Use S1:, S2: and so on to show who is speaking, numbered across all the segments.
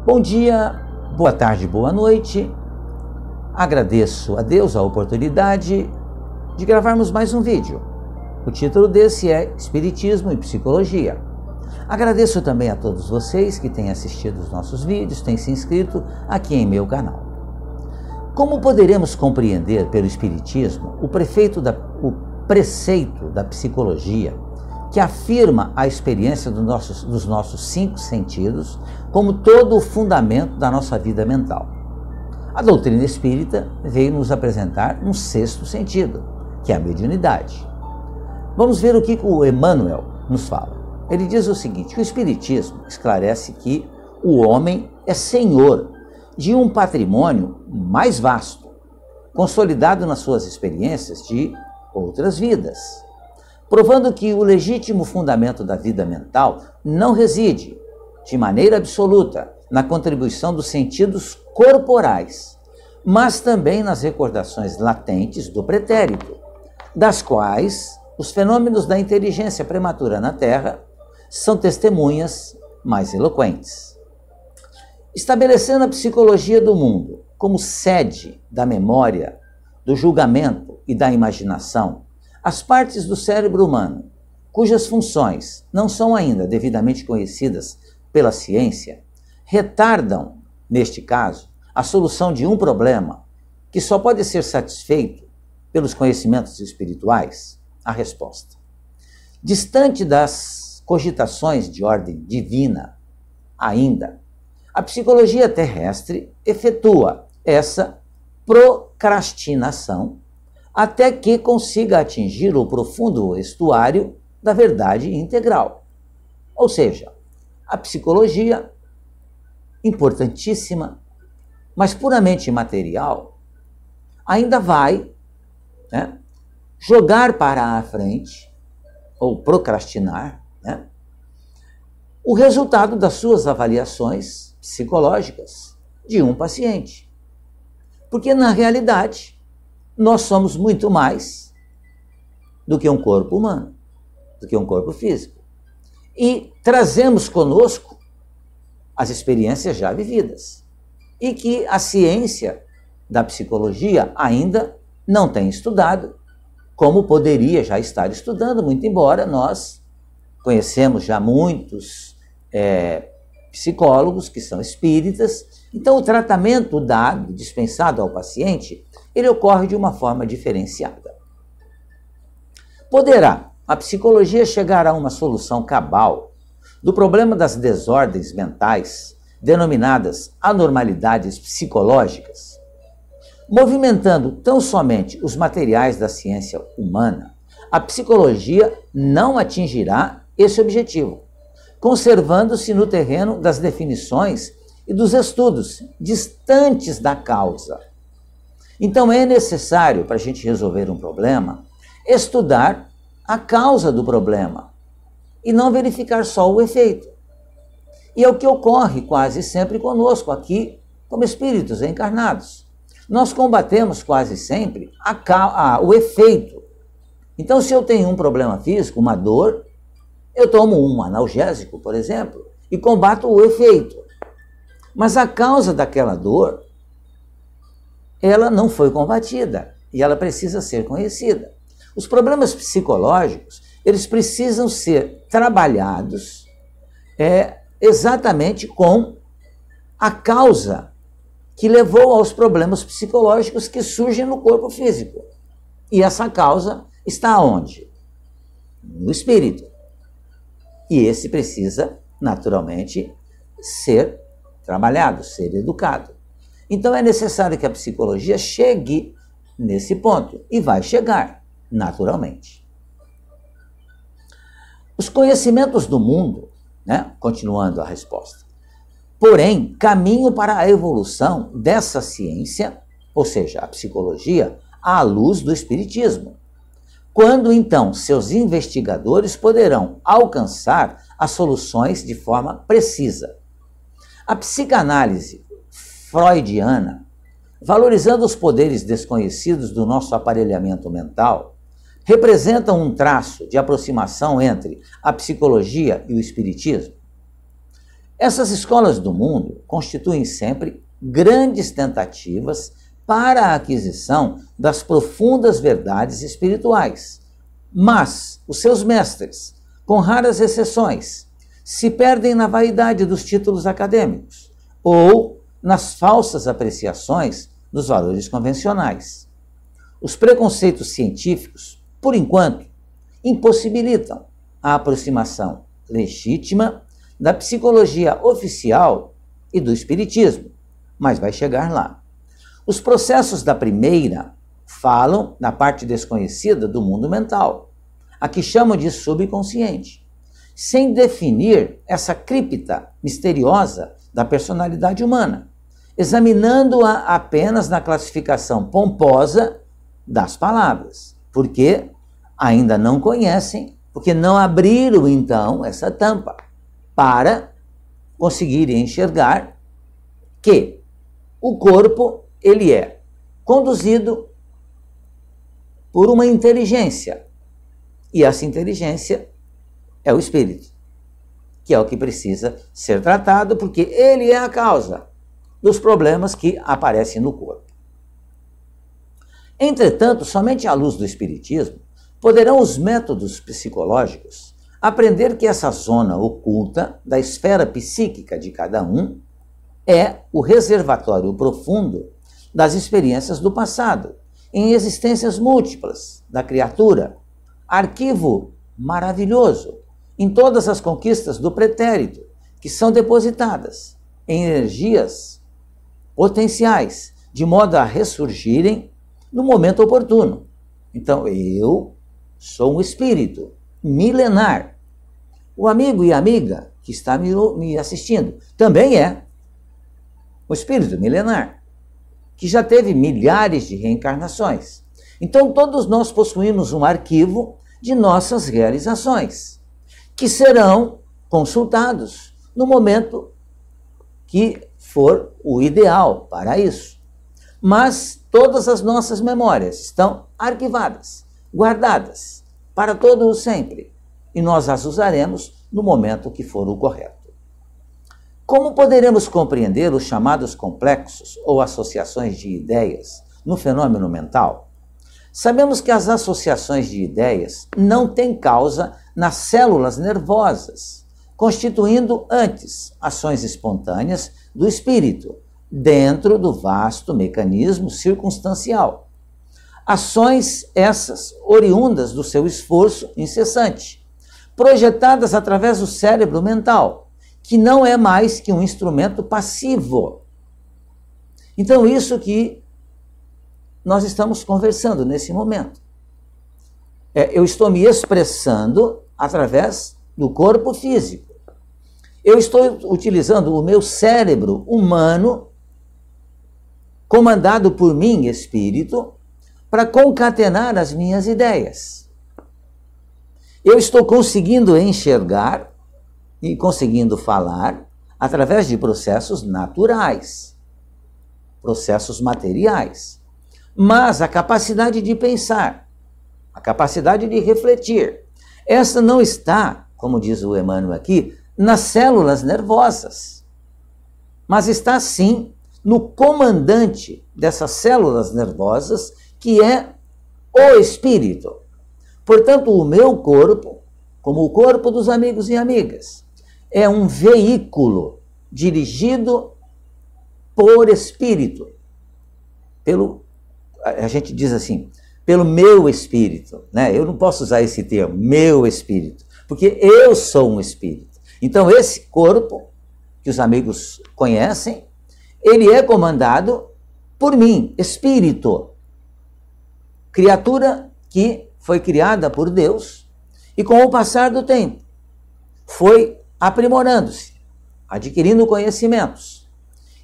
S1: Bom dia, boa tarde, boa noite. Agradeço a Deus a oportunidade de gravarmos mais um vídeo. O título desse é Espiritismo e Psicologia. Agradeço também a todos vocês que têm assistido os nossos vídeos, têm se inscrito aqui em meu canal. Como poderemos compreender pelo Espiritismo o preceito da psicologia, que afirma a experiência dos nossos 5 sentidos como todo o fundamento da nossa vida mental? A doutrina espírita veio nos apresentar um 6º sentido, que é a mediunidade. Vamos ver o que o Emmanuel nos fala. Ele diz o seguinte: o Espiritismo esclarece que o homem é senhor de um patrimônio mais vasto, consolidado nas suas experiências de outras vidas, provando que o legítimo fundamento da vida mental não reside, de maneira absoluta, na contribuição dos sentidos corporais, mas também nas recordações latentes do pretérito, das quais os fenômenos da inteligência prematura na Terra são testemunhas mais eloquentes. Estabelecendo a psicologia do mundo como sede da memória, do julgamento e da imaginação, as partes do cérebro humano, cujas funções não são ainda devidamente conhecidas pela ciência, retardam, neste caso, a solução de um problema que só pode ser satisfeito pelos conhecimentos espirituais? A resposta: distante das cogitações de ordem divina, ainda, a psicologia terrestre efetua essa procrastinação até que consiga atingir o profundo estuário da verdade integral. Ou seja, a psicologia, importantíssima, mas puramente material, ainda vai jogar para a frente, ou procrastinar, o resultado das suas avaliações psicológicas de um paciente. Porque, na realidade, nós somos muito mais do que um corpo humano, do que um corpo físico. E trazemos conosco as experiências já vividas. E que a ciência da psicologia ainda não tem estudado, como poderia já estar estudando, muito embora nós conhecemos já muitos psicólogos que são espíritas. Então, o tratamento dado, dispensado ao paciente, ele ocorre de uma forma diferenciada. Poderá a psicologia chegar a uma solução cabal do problema das desordens mentais, denominadas anormalidades psicológicas? Movimentando tão somente os materiais da ciência humana, a psicologia não atingirá esse objetivo, conservando-se no terreno das definições e dos estudos distantes da causa. Então é necessário, para a gente resolver um problema, estudar a causa do problema e não verificar só o efeito. E é o que ocorre quase sempre conosco aqui, como espíritos encarnados. Nós combatemos quase sempre o efeito. Então, se eu tenho um problema físico, uma dor, eu tomo um analgésico, por exemplo, e combato o efeito. Mas a causa daquela dor, ela não foi combatida e ela precisa ser conhecida. Os problemas psicológicos, eles precisam ser trabalhados exatamente com a causa que levou aos problemas psicológicos que surgem no corpo físico. E essa causa está onde? No espírito. E esse precisa, naturalmente, ser trabalhado, ser educado. Então é necessário que a psicologia chegue nesse ponto, e vai chegar, naturalmente. Os conhecimentos do mundo, continuando a resposta, porém, caminham para a evolução dessa ciência, ou seja, a psicologia, à luz do espiritismo. Quando, então, seus investigadores poderão alcançar as soluções de forma precisa. A psicanálise freudiana, valorizando os poderes desconhecidos do nosso aparelhamento mental, representa um traço de aproximação entre a psicologia e o espiritismo. Essas escolas do mundo constituem sempre grandes tentativas para a aquisição das profundas verdades espirituais. Mas os seus mestres, com raras exceções, se perdem na vaidade dos títulos acadêmicos ou nas falsas apreciações dos valores convencionais. Os preconceitos científicos, por enquanto, impossibilitam a aproximação legítima da psicologia oficial e do espiritismo, mas vai chegar lá. Os processos da primeira falam na parte desconhecida do mundo mental, a que chamam de subconsciente, sem definir essa cripta misteriosa da personalidade humana, examinando-a apenas na classificação pomposa das palavras, porque ainda não conhecem, porque não abriram então essa tampa para conseguirem enxergar que o corpo ele é conduzido por uma inteligência, e essa inteligência é o espírito, que é o que precisa ser tratado, porque ele é a causa dos problemas que aparecem no corpo. Entretanto, somente à luz do espiritismo poderão os métodos psicológicos aprender que essa zona oculta da esfera psíquica de cada um é o reservatório profundo das experiências do passado, em existências múltiplas da criatura, arquivo maravilhoso em todas as conquistas do pretérito, que são depositadas em energias potenciais, de modo a ressurgirem no momento oportuno. Então, eu sou um espírito milenar. O amigo e a amiga que está me assistindo também é o espírito milenar, que já teve milhares de reencarnações. Então, todos nós possuímos um arquivo de nossas realizações, que serão consultados no momento que for o ideal para isso. Mas todas as nossas memórias estão arquivadas, guardadas para todo o sempre, e nós as usaremos no momento que for o correto. Como poderemos compreender os chamados complexos ou associações de ideias no fenômeno mental? Sabemos que as associações de ideias não têm causa nas células nervosas, constituindo antes ações espontâneas do espírito, dentro do vasto mecanismo circunstancial. Ações essas oriundas do seu esforço incessante, projetadas através do cérebro mental, que não é mais que um instrumento passivo. Então, isso que nós estamos conversando nesse momento. Eu estou me expressando através do corpo físico. Eu estou utilizando o meu cérebro humano, comandado por mim, espírito, para concatenar as minhas ideias. Eu estou conseguindo enxergar e conseguindo falar através de processos naturais, processos materiais. Mas a capacidade de pensar, a capacidade de refletir, essa não está, como diz o Emmanuel aqui, nas células nervosas, mas está sim no comandante dessas células nervosas, que é o espírito. Portanto, o meu corpo, como o corpo dos amigos e amigas, é um veículo dirigido por espírito, a gente diz assim, pelo meu espírito, né? Eu não posso usar esse termo, meu espírito, porque eu sou um espírito. Então, esse corpo, que os amigos conhecem, ele é comandado por mim, espírito, criatura que foi criada por Deus e, com o passar do tempo, foi aprimorando-se, adquirindo conhecimentos.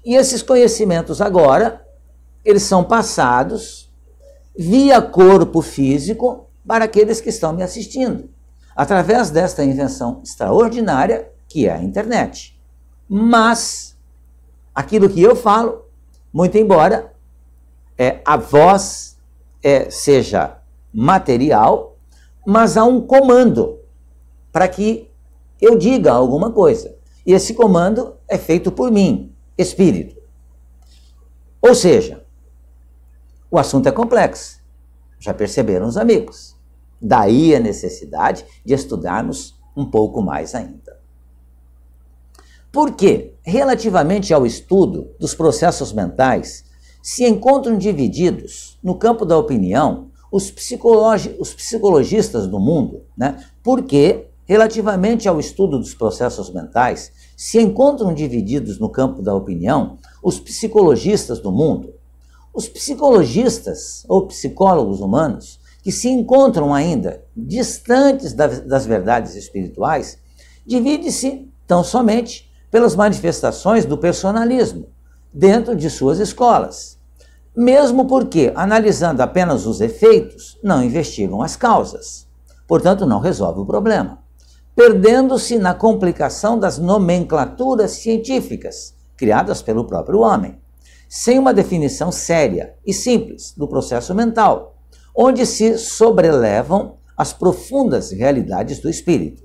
S1: E esses conhecimentos agora, eles são passados via corpo físico para aqueles que estão me assistindo, através desta invenção extraordinária que é a internet. Mas aquilo que eu falo, muito embora a voz seja material, mas há um comando para que eu diga alguma coisa. E esse comando é feito por mim, espírito. Ou seja, o assunto é complexo. Já perceberam os amigos? Daí a necessidade de estudarmos um pouco mais ainda. Porque, relativamente ao estudo dos processos mentais, se encontram divididos, no campo da opinião, os psicologistas do mundo, né? Porque, relativamente ao estudo dos processos mentais, se encontram divididos no campo da opinião os psicologistas do mundo. Os psicologistas ou psicólogos humanos que se encontram ainda distantes das verdades espirituais, divide-se tão somente pelas manifestações do personalismo dentro de suas escolas, mesmo porque, analisando apenas os efeitos, não investigam as causas. Portanto, não resolve o problema, perdendo-se na complicação das nomenclaturas científicas criadas pelo próprio homem, sem uma definição séria e simples do processo mental, onde se sobrelevam as profundas realidades do espírito.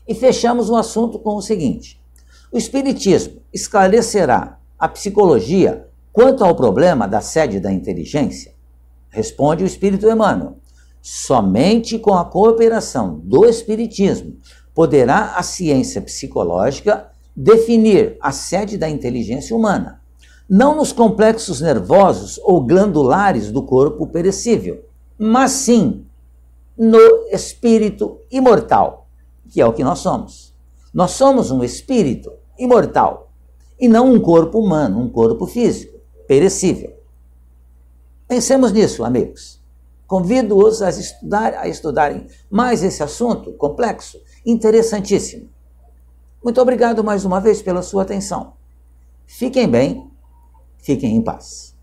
S1: E fechamos o assunto com o seguinte: o espiritismo esclarecerá a psicologia quanto ao problema da sede da inteligência? Responde o Espírito Emmanuel: somente com a cooperação do espiritismo poderá a ciência psicológica definir a sede da inteligência humana, não nos complexos nervosos ou glandulares do corpo perecível, mas sim no espírito imortal, que é o que nós somos. Nós somos um espírito imortal e não um corpo humano, um corpo físico, perecível. Pensemos nisso, amigos. Convido-os a estudarem mais esse assunto complexo, interessantíssimo. Muito obrigado mais uma vez pela sua atenção. Fiquem bem, fiquem em paz.